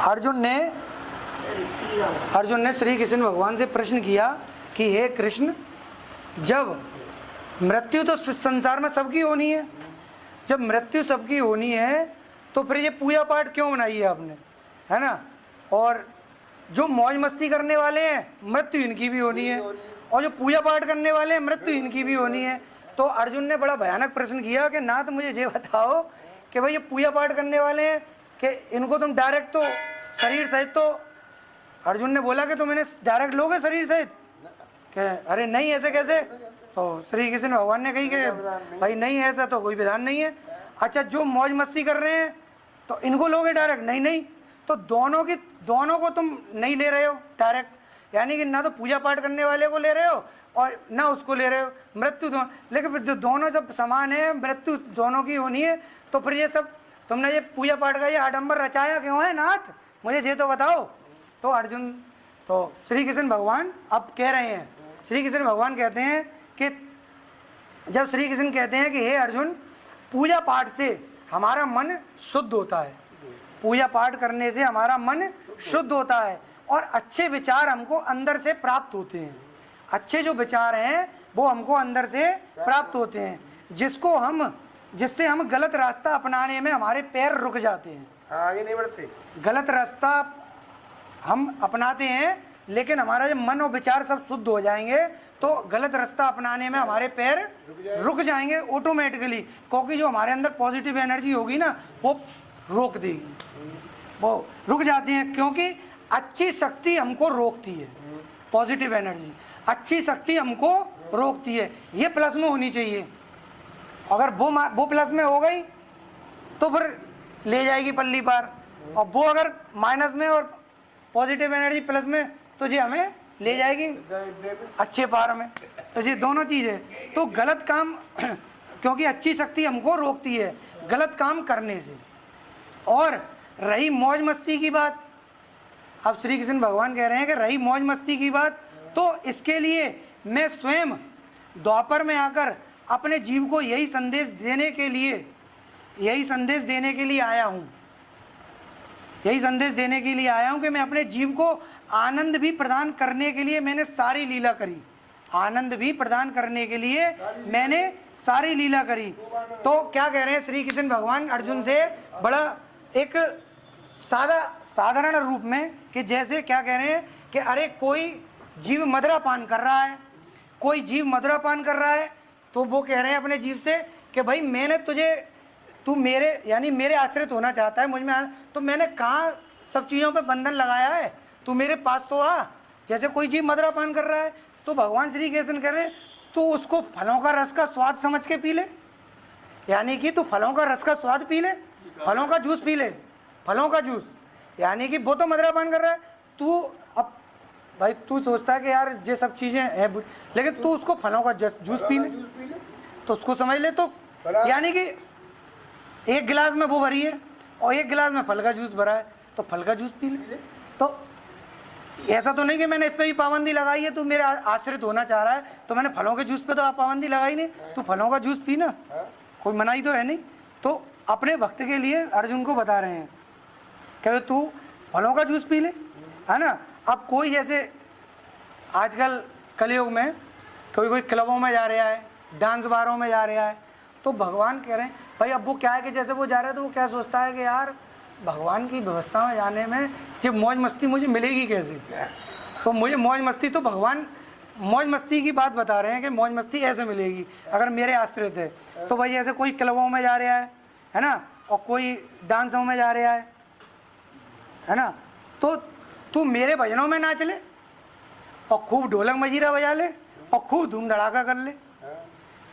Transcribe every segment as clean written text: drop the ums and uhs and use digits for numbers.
अर्जुन ने श्री कृष्ण भगवान से प्रश्न किया कि हे कृष्ण, जब मृत्यु तो संसार में सबकी होनी है, जब मृत्यु सबकी होनी है तो फिर ये पूजा पाठ क्यों बनाई है आपने, है ना? और जो मौज मस्ती करने वाले हैं मृत्यु इनकी भी होनी है, और जो पूजा पाठ करने वाले हैं मृत्यु इनकी भी होनी है। तो अर्जुन ने बड़ा भयानक प्रश्न किया कि ना तो मुझे ये बताओ कि भाई ये पूजा पाठ करने वाले हैं कि इनको तुम डायरेक्ट तो शरीर सहित, तो अर्जुन ने बोला कि तुम इन्हें डायरेक्ट लोगे शरीर सहित, कि अरे नहीं ऐसे कैसे? तो श्री कृष्ण भगवान ने कही कि भाई नहीं ऐसा तो कोई विधान नहीं है। अच्छा, जो मौज मस्ती कर रहे हैं तो इनको लोगे डायरेक्ट? नहीं नहीं, तो दोनों को तुम नहीं ले रहे हो डायरेक्ट, यानी कि ना तो पूजा पाठ करने वाले को ले रहे हो और ना उसको ले रहे हो, मृत्यु दोनों। लेकिन फिर जो दोनों जब समान है, मृत्यु दोनों की होनी है, तो फिर ये सब तुमने ये पूजा पाठ का ये आडंबर रचाया क्यों है नाथ, मुझे ये तो बताओ। तो अर्जुन, तो श्री कृष्ण भगवान अब कह रहे हैं, श्री कृष्ण भगवान कहते हैं कि जब श्री कृष्ण कहते हैं कि हे अर्जुन, पूजा पाठ से हमारा मन शुद्ध होता है, पूजा पाठ करने से हमारा मन शुद्ध होता है और अच्छे विचार हमको अंदर से प्राप्त होते हैं। अच्छे जो विचार हैं वो हमको अंदर से प्राप्त होते हैं, जिससे हम गलत रास्ता अपनाने में हमारे पैर रुक जाते हैं, आगे नहीं बढ़ते। गलत रास्ता हम अपनाते हैं, लेकिन हमारा जब मन और विचार सब शुद्ध हो जाएंगे तो गलत रास्ता अपनाने में हमारे पैर रुक जाएंगे ऑटोमेटिकली, क्योंकि जो हमारे अंदर पॉजिटिव एनर्जी होगी ना वो रोक देगी, वो रुक जाती है, क्योंकि अच्छी शक्ति हमको रोकती है, पॉजिटिव एनर्जी अच्छी शक्ति हमको रोकती है। ये प्लस में होनी चाहिए, अगर वो प्लस में हो गई तो फिर ले जाएगी पल्ली पार, और वो अगर माइनस में और पॉजिटिव एनर्जी प्लस में तो जी हमें ले जाएगी अच्छे पार में। तो ये दोनों चीज़ें, तो गलत काम क्योंकि अच्छी शक्ति हमको रोकती है गलत काम करने से। और रही मौज मस्ती की बात, अब श्री कृष्ण भगवान कह रहे हैं कि रही मौज मस्ती की बात, तो इसके लिए मैं स्वयं द्वापर में आकर अपने जीव को यही संदेश देने के लिए आया हूँ, यही संदेश देने के लिए आया हूँ कि मैं अपने जीव को आनंद भी प्रदान करने के लिए मैंने सारी लीला करी, आनंद भी प्रदान करने के लिए मैंने सारी लीला करी। तो क्या कह रहे हैं श्री कृष्ण भगवान अर्जुन से बड़ा एक साधारण रूप में, कि जैसे क्या कह रहे हैं कि अरे कोई जीव मदिरा पान कर रहा है, कोई जीव मदिरा पान कर रहा है, तो वो कह रहे हैं अपने जीव से कि भाई मैंने तुझे, तू मेरे यानी मेरे आश्रित होना चाहता है, मुझ में तो मैंने कहाँ सब चीज़ों पे बंधन लगाया है, तू मेरे पास तो आ। जैसे कोई जीव मदिरा पान कर रहा है तो भगवान श्री कृष्ण कह रहे हैं तू उसको फलों का रस का स्वाद समझ के पी ले, यानी कि तू फलों का रस का स्वाद पी ले, फलों का जूस पी ले, फलों का जूस, यानी कि वो तो मदिरा पान कर रहा है, तू अब भाई तू सोचता है कि यार ये सब चीज़ें हैं, लेकिन तू उसको फलों का जूस पी ले तो उसको समझ ले। तो यानी कि एक गिलास में वो भरी है और एक गिलास में फल का जूस भरा है, तो फल का जूस पी ले। तो ऐसा तो नहीं कि मैंने इस पर भी पाबंदी लगाई है, तू मेरे आश्रित होना चाह रहा है तो मैंने फलों के जूस पे तो आप पाबंदी लगाई नहीं, तू फलों का जूस पी ना, कोई मनाही तो है नहीं। तो अपने भक्त के लिए अर्जुन को बता रहे हैं कि तू फलों का जूस पी ले, है ना। अब कोई जैसे आजकल कलयुग में कोई क्लबों में जा रहा है, डांस बारों में जा रहा है, तो भगवान कह रहे हैं भाई अब वो क्या है कि जैसे वो जा रहा है तो वो क्या सोचता है कि यार भगवान की व्यवस्था में जाने में जब मौज मस्ती मुझे मिलेगी कैसे, तो मुझे मौज मस्ती, तो भगवान मौज मस्ती की बात बता रहे हैं कि मौज मस्ती ऐसे मिलेगी अगर मेरे आश्रित है। तो भाई ऐसे कोई क्लबों में जा रहा है ना, और कोई डांसों में जा रहा है ना, तो तू मेरे भजनों में नाच ले और खूब ढोलक मजीरा बजा ले और खूब धूम धड़ाका कर ले,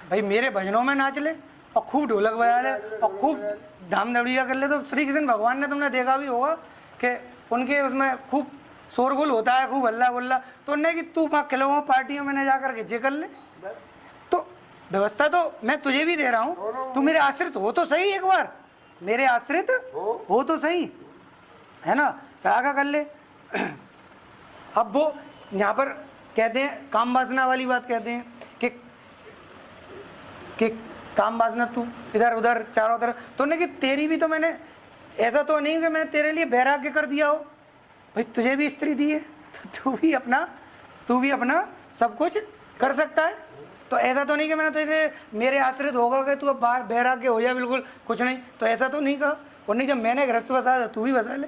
भाई मेरे भजनों में नाच ले और खूब ढोलक बजा ले और खूब धाम धड़िया कर ले। तो श्री कृष्ण भगवान ने तुमने देखा भी होगा कि उनके उसमें खूब शोरगुल होता है, खूब हल्ला गुल्ला, तो नहीं कि तू वहाँ क्लबों पार्टियों में न जा कर के जे कर ले। तो व्यवस्था तो मैं तुझे भी दे रहा हूँ, तू मेरे आश्रित हो तो सही, एक बार मेरे आश्रित हो तो सही, है ना, रागा कर ले। अब वो यहाँ पर कहते हैं काम वासना वाली बात कहते हैं कि काम वासना तू इधर उधर चारों तरफ, तो नहीं कि तेरी भी तो मैंने ऐसा तो नहीं कि मैंने तेरे लिए वैराग्य कर दिया हो, भाई तुझे भी स्त्री दी है तो तू भी अपना सब कुछ कर सकता है। तो ऐसा तो नहीं कि मैंने तुझे मेरे आश्रित होगा कि तू अब वैराग्य हो जाए बिल्कुल कुछ नहीं, तो ऐसा तो नहीं कहा। और नहीं, जब मैंने गृहस्थ बसाया तू भी बसा ले,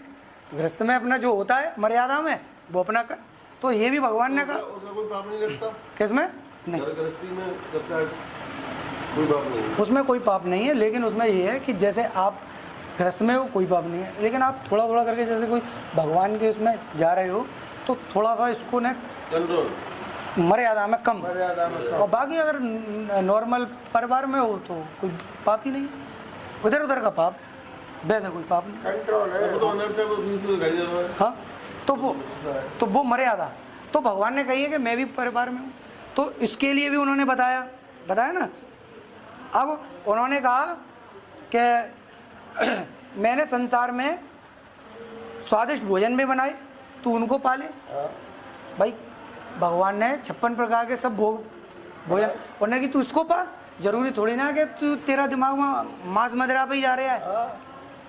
गृहस्थ में अपना जो होता है मर्यादा में वो अपना कर। तो ये भी भगवान ने कहा। कोई पाप नहीं लगता किसमें? नहीं, गृहस्थी में लगता है कोई पाप नहीं, उसमें कोई पाप नहीं है, लेकिन उसमें ये है कि जैसे आप गृहस्थ में हो कोई पाप नहीं है, लेकिन आप थोड़ा थोड़ा करके जैसे कोई भगवान के उसमें जा रहे हो तो थोड़ा सा इसको न कंट्रोल मर्यादा में कम, और बाकी अगर नॉर्मल परिवार में हो तो कोई पाप ही नहीं है, उधर उधर का पाप है, वैसे कोई पाप नहीं। कंट्रोल है। तो अनर्थ है, वो बीच में दिखाई दे रहा है। हाँ, तो वो मर्यादा तो भगवान ने कही है कि मैं भी परिवार में हूँ, तो इसके लिए भी उन्होंने बताया ना। अब उन्होंने कहा कि मैंने संसार में स्वादिष्ट भोजन भी बनाए, तू उनको पाले। भाई भगवान ने 56 प्रकार के सब भोजन उन्होंने कि तू इसको पा, जरूरी थोड़ी ना कि तू तेरा दिमाग में मांस मदिरा पे ही जा रहा है।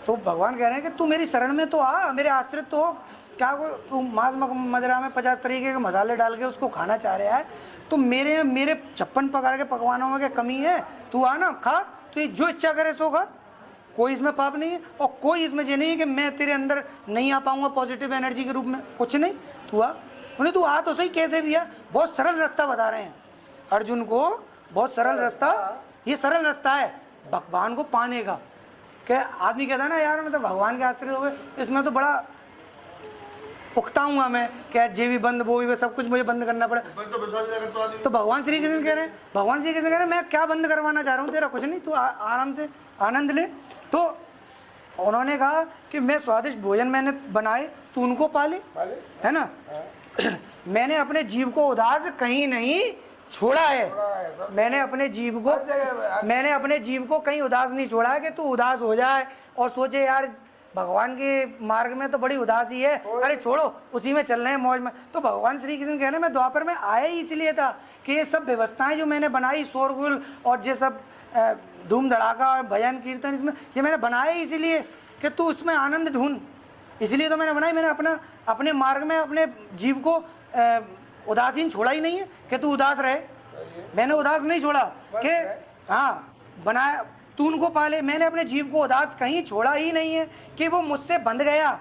तो भगवान कह रहे हैं कि तू मेरी शरण में तो आ, मेरे आश्रित तो हो। क्या तू मांस मदिरा में 50 तरीके के मसाले डाल के उसको खाना चाह रहा है, तो मेरे 56 प्रकार के पकवानों में क्या कमी है? तू आ ना, खा, तो जो इच्छा करे सो खा, कोई इसमें पाप नहीं है। और कोई इसमें ये नहीं है कि मैं तेरे अंदर नहीं आ पाऊंगा पॉजिटिव एनर्जी के रूप में, कुछ नहीं, तू आ। उन्हें तू आ तो सही, कैसे भी आ। बहुत सरल रास्ता बता रहे हैं अर्जुन को, बहुत सरल रास्ता, ये सरल रास्ता है भगवान को पाने का। क्या आदमी कहता है ना यार मतलब भगवान के आश्रित हो गए तो इसमें तो बड़ा उकताऊंगा मैं, क्या जे भी बंद वो भी सब कुछ मुझे बंद करना पड़े। तो भगवान श्री कृष्ण कह रहे हैं, भगवान श्री कृष्ण कह रहे हैं मैं क्या बंद करवाना चाह रहा हूँ तेरा, कुछ नहीं, तू आराम से आनंद ले। तो उन्होंने कहा कि मैं स्वादिष्ट भोजन मैंने बनाए, तू उनको पाले, है ना। मैंने अपने जीव को उदास कहीं नहीं छोड़ा है, मैंने अपने जीव को कहीं उदास नहीं छोड़ा है कि तू उदास हो जाए और सोचे यार भगवान के मार्ग में तो बड़ी उदासी है, अरे छोड़ो उसी में चल रहे हैं मौज में। तो भगवान श्री कृष्ण कह रहे हैं मैं द्वापर में आया ही इसलिए था कि ये सब व्यवस्थाएं जो मैंने बनाई, शोरगुल और ये सब धूम धड़ाका और भजन कीर्तन, इसमें ये मैंने बनाया ही इसीलिए कि तू उसमें आनंद ढूंढ, इसलिए तो मैंने बनाई। मैंने अपने मार्ग में अपने जीव को उदासीन छोड़ा ही नहीं है कि तू उदास रहे, मैंने उदास नहीं छोड़ा कि हाँ बनाया तू उनको पाले। मैंने अपने जीव को उदास कहीं छोड़ा ही नहीं है कि वो मुझसे बंध गया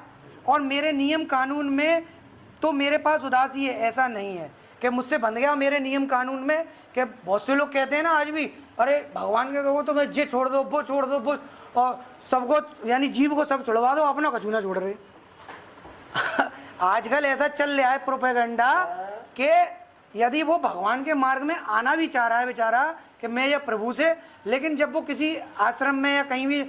और मेरे नियम कानून में तो मेरे पास उदासी है, ऐसा नहीं है कि मुझसे बंध गया मेरे नियम कानून में। कि बहुत से लोग कहते हैं ना आज भी, अरे भगवान के कहो तो मैं ये छोड़ दो वो छोड़ दो वो, और सबको यानी जीव को सब छुड़वा दो, अपना कछू ना छोड़ रहे। आजकल ऐसा चल रहा है प्रोपेगेंडा कि यदि वो भगवान के मार्ग में आना भी चाह रहा है बेचारा कि मैं ये प्रभु से, लेकिन जब वो किसी आश्रम में या कहीं भी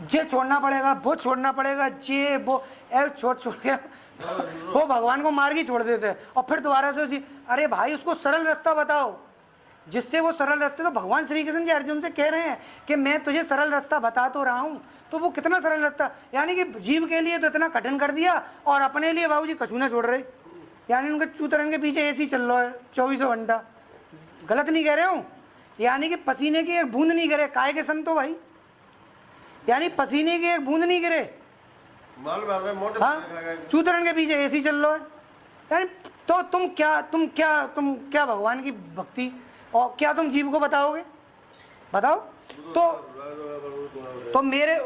जे छोड़ना पड़ेगा वो छोड़ना पड़ेगा, जे वो छोड़ के वो भगवान को मार्ग ही छोड़ देते हैं। और फिर दोबारा से उसी, अरे भाई उसको सरल रास्ता बताओ जिससे वो सरल रास्ते, तो भगवान श्री कृष्ण जी अर्जुन से कह रहे हैं कि मैं तुझे सरल रास्ता बता तो रहा हूँ, तो वो कितना सरल रास्ता, यानी कि जीव के लिए तो इतना कठिन कर दिया और अपने लिए बाबूजी कछू ना छोड़ रहे, यानी उनके चूतरन के पीछे ऐसे ही चल रहा है 24 घंटा। गलत नहीं कह रहे हूँ, यानी कि पसीने की एक बूंद नहीं गिरे, काय के संतो भाई, यानी पसीने की एक बूंद नहीं गिरे, हाँ चूतरन के पीछे ऐसे ही चल रहा है। यानी तो तुम क्या भगवान की भक्ति और क्या तुम जीव को बताओगे, बताओ। तो मेरे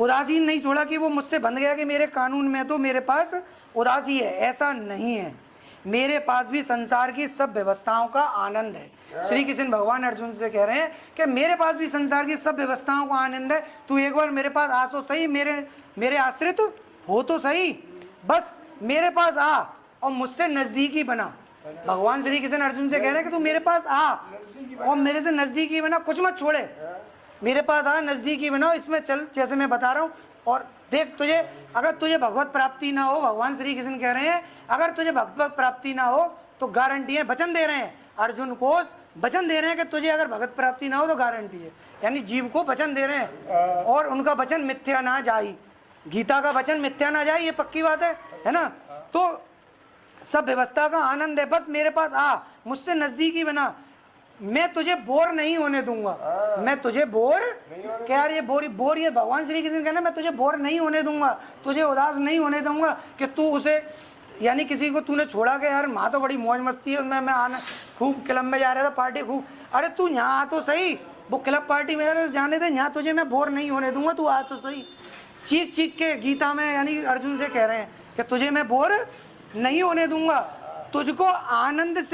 उदासीन नहीं छोड़ा कि वो मुझसे बंध गया कि मेरे कानून में तो मेरे पास उदासी है, ऐसा नहीं है, मेरे पास भी संसार की सब व्यवस्थाओं का आनंद है। श्री कृष्ण भगवान अर्जुन से कह रहे हैं कि मेरे पास भी संसार की सब व्यवस्थाओं का आनंद है, तू एक बार मेरे पास आ तो सही, मेरे आश्रित हो तो सही, बस मेरे पास आ और मुझसे नजदीकी बना। भगवान श्री कृष्ण अर्जुन से कह रहे हैं कि तू मेरे पास आ और मेरे से नजदीकी बना, कुछ मत छोड़े, मेरे पास आ, नजदीकी बना, इसमें चल जैसे मैं बता रहा हूँ। और देख तुझे अगर तुझे भगवत प्राप्ति ना हो, भगवान श्री कृष्ण कह रहे हैं अगर तुझे भगवत प्राप्ति ना हो तो गारंटी है, वचन दे रहे हैं अर्जुन को, वचन दे रहे हैं कि तुझे अगर भगवत प्राप्ति ना हो तो गारंटी है, यानी जीव को वचन दे रहे हैं और उनका वचन मिथ्या ना जाए, गीता का वचन मिथ्या ना जाए, ये पक्की बात है ना। तो सब व्यवस्था का आनंद है, बस मेरे पास आ, मुझसे नजदीकी बना, मैं तुझे बोर नहीं होने दूंगा। मैं तुझे बोर क्या यार, ये बोर ये भगवान श्री कृष्ण कहना, मैं तुझे बोर नहीं होने दूंगा, तुझे उदास नहीं होने दूंगा कि तू उसे, यानी किसी को तूने छोड़ा के यार माँ तो बड़ी मौज मस्ती है उसमें, मैं आना खूब क्लब में जा रहा था पार्टी खूब, अरे तू यहाँ आ तो सही, वो क्लब पार्टी में जाने दे, यहाँ तुझे मैं बोर नहीं होने दूंगा, तू आ तो सही। चीख चीख के गीता में यानी अर्जुन से कह रहे हैं कि तुझे मैं बोर नहीं होने दूंगा, तुझको आनंद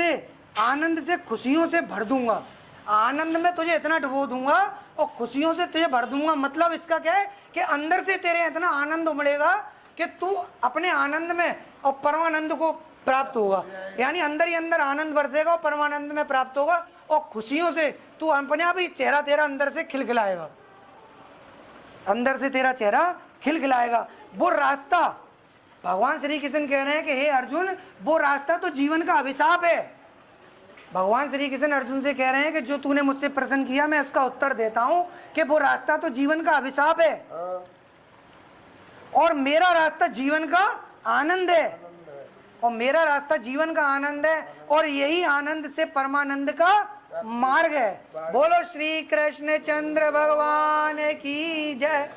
से खुशियों से भर दूंगा, आनंद में तुझे इतना डुबो दूंगा और खुशियों से तुझे भर दूंगा। मतलब इसका क्या है कि अंदर से तेरे इतना आनंद उमड़ेगा कि तू अपने आनंद में और परमानंद को प्राप्त होगा, यानी अंदर ही अंदर आनंद बरसेगा और परमानंद में प्राप्त होगा और खुशियों से तू अपने आप ही चेहरा तेरा अंदर से खिलखिलाएगा, अंदर से तेरा चेहरा खिलखिलाएगा। वो रास्ता भगवान श्री कृष्ण कह रहे हैं कि हे अर्जुन, वो रास्ता तो जीवन का अभिशाप है। भगवान श्री कृष्ण अर्जुन से कह रहे हैं कि जो तूने मुझसे प्रश्न किया मैं इसका उत्तर देता हूं कि वो रास्ता तो जीवन का अभिशाप है और मेरा रास्ता जीवन का आनंद है, और मेरा रास्ता जीवन का आनंद है और यही आनंद से परमानंद का मार्ग है। बोलो श्री कृष्ण चंद्र भगवान की जय।